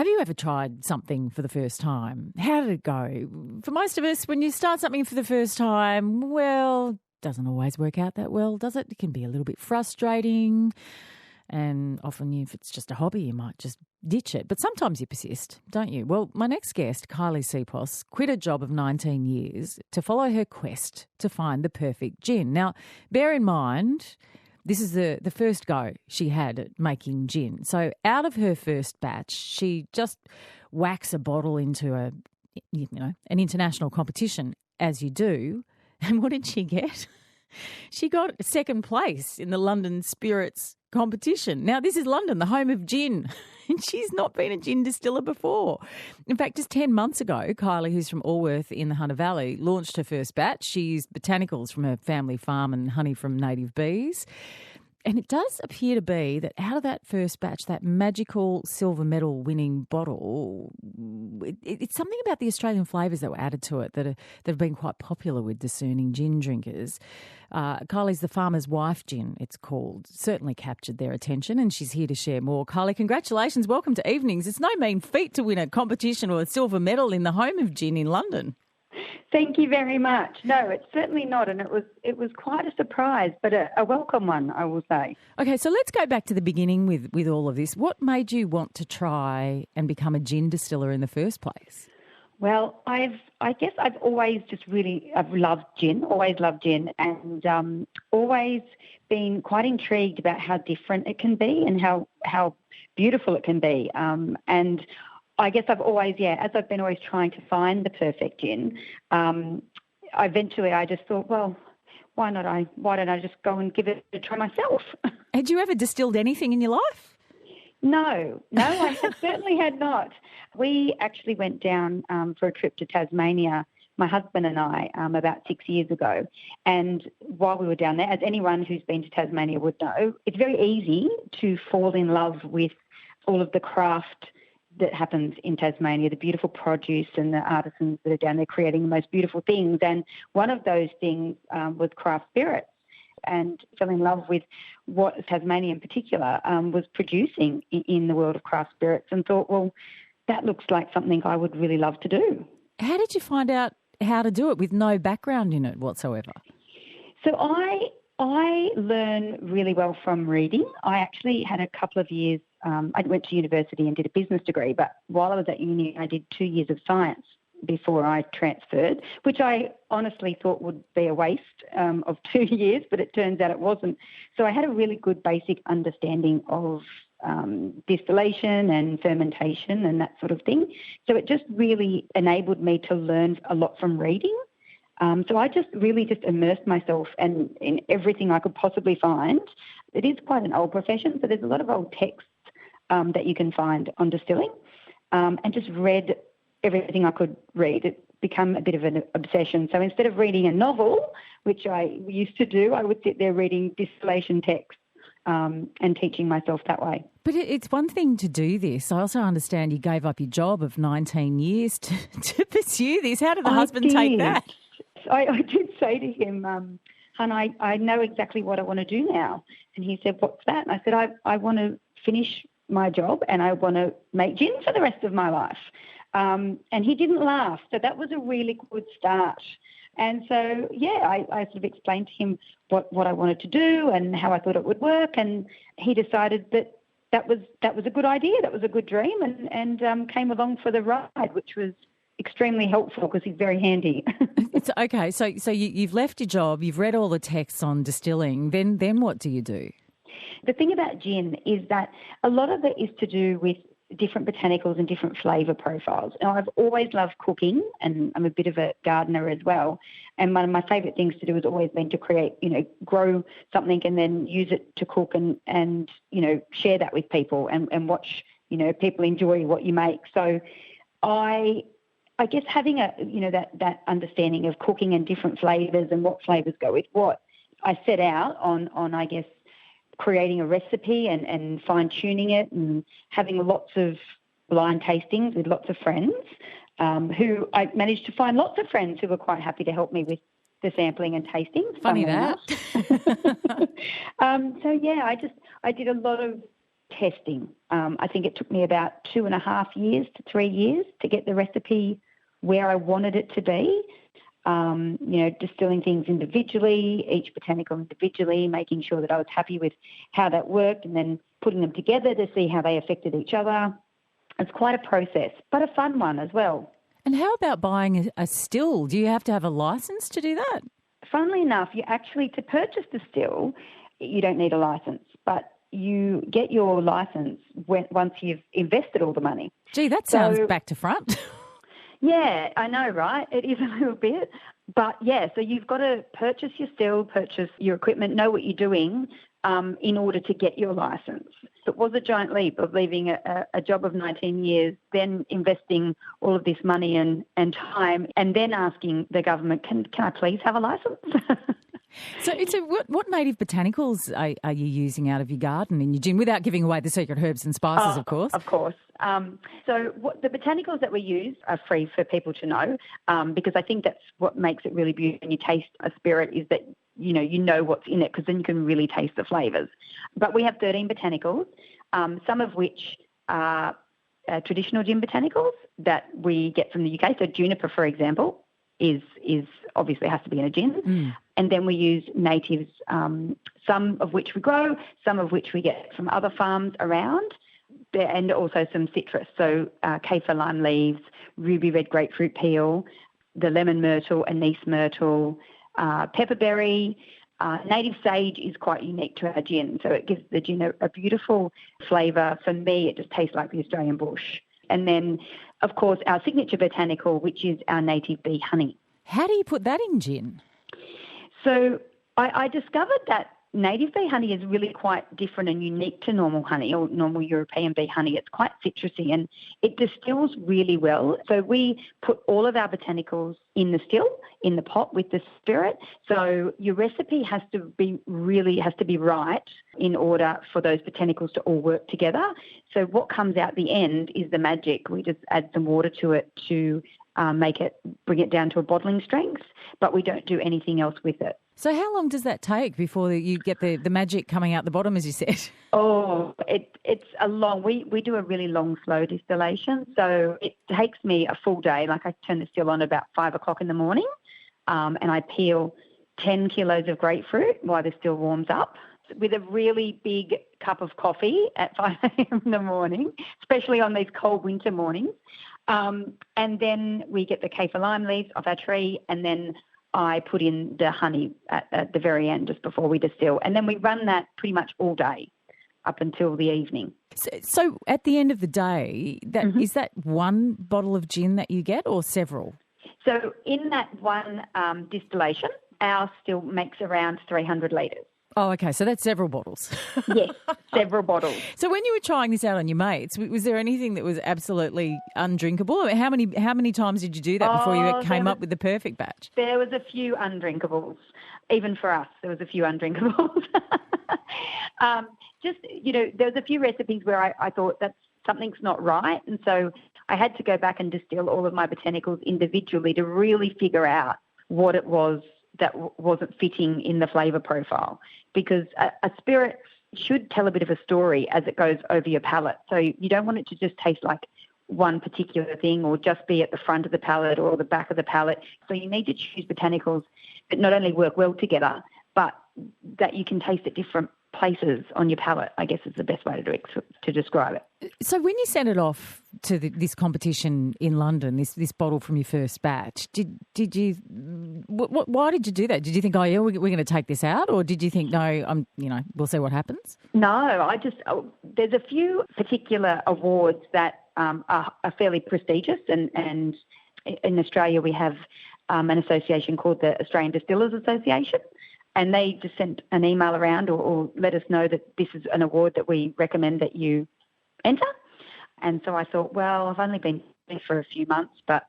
Have you ever tried something for the first time? How did it go? For most of us, when you start something for the first time, well, doesn't always work out that well, does it? It can be a little bit frustrating. And often if it's just a hobby, you might just ditch it. But sometimes you persist, don't you? Well, my next guest, KYLIE SEPOS, quit a job of 19 years to follow her quest to find the perfect gin. Now, bear in mind, this is the first go she had at making gin. So out of her first batch, she just whacks a bottle into an international competition, as you do. And what did she get? She got second place in the London Spirits competition. Now, this is London, the home of gin, and she's not been a gin distiller before. In fact, just 10 months ago, KYLIE, who's from Alworth in the Hunter Valley, launched her first batch. She used botanicals from her family farm and honey from native bees. And it does appear to be that out of that first batch, that magical silver medal winning bottle, it's something about the Australian flavours that were added to it that have been quite popular with discerning gin drinkers. KYLIE's The Farmer's Wife Gin, it's called, certainly captured their attention, and she's here to share more. KYLIE, congratulations. Welcome to Evenings. It's no mean feat to win a competition or a silver medal in the home of gin in London. Thank you very much. No, it's certainly not, and it was quite a surprise, but a welcome one, I will say. Okay, so let's go back to the beginning with all of this. What made you want to try and become a gin distiller in the first place? Well, I guess I've always I've loved gin, and always been quite intrigued about how different it can be and how beautiful it can be, and I guess I've always, as I've been always trying to find the perfect gin, eventually I just thought, well, why don't I just go and give it a try myself? Had you ever distilled anything in your life? No, I certainly had not. We actually went down for a trip to Tasmania, my husband and I, about 6 years ago. And while we were down there, as anyone who's been to Tasmania would know, it's very easy to fall in love with all of the craft that happens in Tasmania, the beautiful produce and the artisans that are down there creating the most beautiful things. And one of those things was craft spirits, and fell in love with what Tasmania in particular was producing in the world of craft spirits, and thought, well, that looks like something I would really love to do. How did you find out how to do it with no background in it whatsoever? So I learn really well from reading. I actually had a couple of years, I went to university and did a business degree, but while I was at uni, I did 2 years of science before I transferred, which I honestly thought would be a waste of 2 years, but it turns out it wasn't. So I had a really good basic understanding of distillation and fermentation and that sort of thing. So it just really enabled me to learn a lot from reading. So I just immersed myself in everything I could possibly find. It is quite an old profession, so there's a lot of old texts that you can find on distilling, and just read everything I could read. It became a bit of an obsession. So instead of reading a novel, which I used to do, I would sit there reading distillation texts and teaching myself that way. But it's one thing to do this. I also understand you gave up your job of 19 years to pursue this. How did the husband take that? I did say to him, hon, I know exactly what I want to do now. And he said, what's that? And I said, I want to finish my job and I want to make gin for the rest of my life. And he didn't laugh. So that was a really good start. And so, I sort of explained to him what I wanted to do and how I thought it would work. And he decided that was a good idea. That was a good dream, and came along for the ride, which was extremely helpful because he's very handy. It's okay. So you've left your job, you've read all the texts on distilling. Then what do you do? The thing about gin is that a lot of it is to do with different botanicals and different flavour profiles. And I've always loved cooking, and I'm a bit of a gardener as well. And one of my favourite things to do has always been to create, grow something and then use it to cook and share that with people and watch, people enjoy what you make. So I guess having that understanding of cooking and different flavours and what flavours go with what, I set out on I guess, creating a recipe and fine-tuning it and having lots of blind tastings with lots of friends who I managed to find lots of friends who were quite happy to help me with the sampling and tasting. Funny that. I did a lot of testing. I think it took me about 2.5 years to 3 years to get the recipe where I wanted it to be. Distilling things individually, each botanical individually, making sure that I was happy with how that worked, and then putting them together to see how they affected each other. It's quite a process, but a fun one as well. And how about buying a still? Do you have to have a license to do that? Funnily enough, to purchase the still, you don't need a license, but you get your license once you've invested all the money. Gee, that sounds back to front. Yeah, I know, right? It is a little bit. But, yeah, so you've got to purchase your still, purchase your equipment, know what you're doing in order to get your license. It was a giant leap of leaving a job of 19 years, then investing all of this money and time, and then asking the government, can I please have a license? So what native botanicals are you using out of your garden in your gin, without giving away the secret herbs and spices, of course? Of course. The botanicals that we use are free for people to know, because I think that's what makes it really beautiful when you taste a spirit, is that you know what's in it, because then you can really taste the flavours. But we have 13 botanicals, some of which are traditional gin botanicals that we get from the UK. So juniper, for example, is obviously has to be in a gin. And then we use natives, some of which we grow, some of which we get from other farms around, and also some citrus. So kaffir lime leaves, ruby red grapefruit peel, the lemon myrtle, anise myrtle, pepperberry. Native sage is quite unique to our gin, so it gives the gin a beautiful flavour. For me, it just tastes like the Australian bush. And then, of course, our signature botanical, which is our native bee honey. How do you put that in gin? So I discovered that native bee honey is really quite different and unique to normal honey or normal European bee honey. It's quite citrusy and it distills really well. So we put all of our botanicals in the still, in the pot with the spirit. So your recipe has to be right in order for those botanicals to all work together. So what comes out the end is the magic. We just add some water to it to bring it down to a bottling strength, but we don't do anything else with it. So how long does that take before you get the magic coming out the bottom, as you said? Oh, it's a long, we do a really long, slow distillation. So it takes me a full day. Like I turn the still on about 5 o'clock in the morning and I peel 10 kilos of grapefruit while the still warms up with a really big cup of coffee at 5 a.m. in the morning, especially on these cold winter mornings. And then we get the kaffir lime leaves off our tree, and then I put in the honey at the very end just before we distill. And then we run that pretty much all day up until the evening. So at the end of the day, is that one bottle of gin that you get or several? So in that one distillation, our still makes around 300 litres. Oh, okay. So that's several bottles. Yes, several bottles. So when you were trying this out on your mates, was there anything that was absolutely undrinkable? I mean, how many times did you do that before you came up with the perfect batch? There was a few undrinkables. Even for us, there was a few undrinkables. There was a few recipes where I thought that something's not right. And so I had to go back and distill all of my botanicals individually to really figure out what it was that wasn't fitting in the flavour profile, because a spirit should tell a bit of a story as it goes over your palate. So you don't want it to just taste like one particular thing or just be at the front of the palate or the back of the palate. So you need to choose botanicals that not only work well together, but that you can taste at different places on your palate, I guess is the best way to describe it. So when you sent it off to this competition in London, this bottle from your first batch, did you? Why did you do that? Did you think, we're going to take this out, or did you think, no, we'll see what happens? No, there's a few particular awards that are fairly prestigious, and in Australia we have an association called the Australian Distillers Association. And they just sent an email around or let us know that this is an award that we recommend that you enter. And so I thought, well, I've only been here for a few months, but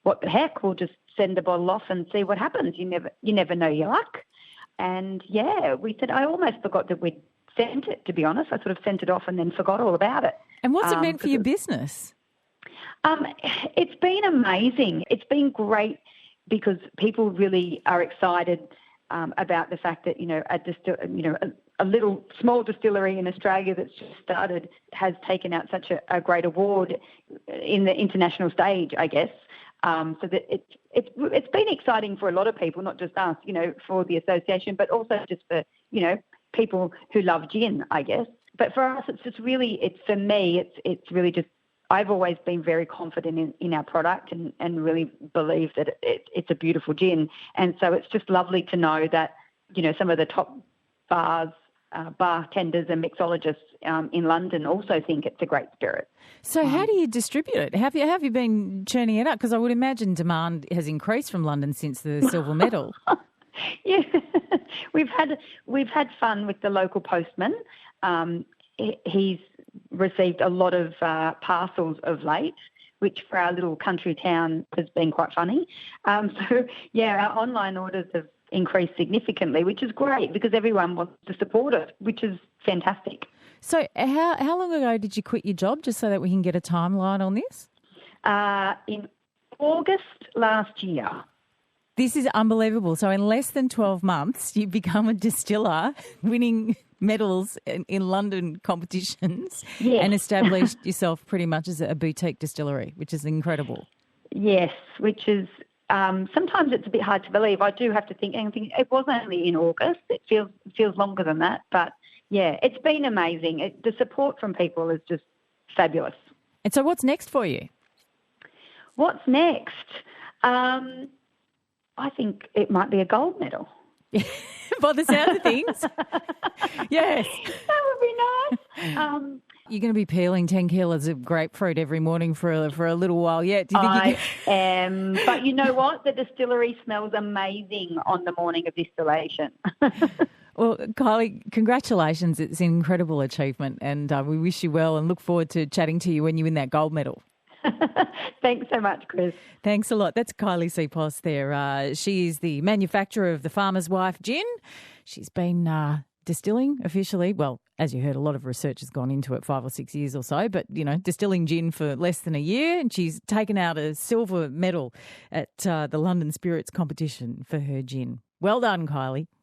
what the heck? We'll just send the bottle off and see what happens. You never know your luck. And, we said, I almost forgot that we'd sent it, to be honest. I sort of sent it off and then forgot all about it. And what's it meant for your business? It's been amazing. It's been great because people really are excited about the fact that, a little small distillery in Australia that's just started has taken out such a great award in the international stage, I guess. So that it's been exciting for a lot of people, not just us, for the association, but also just for, people who love gin, I guess. But for us, it's really just, I've always been very confident in our product and really believe that it's a beautiful gin. And so it's just lovely to know that, some of the top bartenders and mixologists in London also think it's a great spirit. So how do you distribute it? Have you been churning it up? Because I would imagine demand has increased from London since the silver medal. Yeah, we've had fun with the local postman. He's received a lot of parcels of late, which for our little country town has been quite funny. Our online orders have increased significantly, which is great because everyone wants to support it, which is fantastic. So how long ago did you quit your job, just so that we can get a timeline on this? In August last year. This is unbelievable. So in less than 12 months, you've become a distiller, winning medals in London competitions, yes, and established yourself pretty much as a boutique distillery, which is incredible. Yes, which is sometimes it's a bit hard to believe. I do have to think it was only in August. It feels longer than that. But, yeah, it's been amazing. The support from people is just fabulous. And so what's next for you? What's next? I think it might be a gold medal. By the sound of things. Yes. That would be nice. You're going to be peeling 10 kilos of grapefruit every morning for a little while yet. Do you think I am. But you know what? The distillery smells amazing on the morning of distillation. Well, KYLIE, congratulations. It's an incredible achievement, and we wish you well and look forward to chatting to you when you win that gold medal. Thanks so much, Chris. Thanks a lot. That's KYLIE SEPOS there. She is the manufacturer of the Farmer's Wife gin. She's been distilling officially. Well, as you heard, a lot of research has gone into it, 5 or 6 years or so, but, distilling gin for less than a year. And she's taken out a silver medal at the London Spirits competition for her gin. Well done, KYLIE.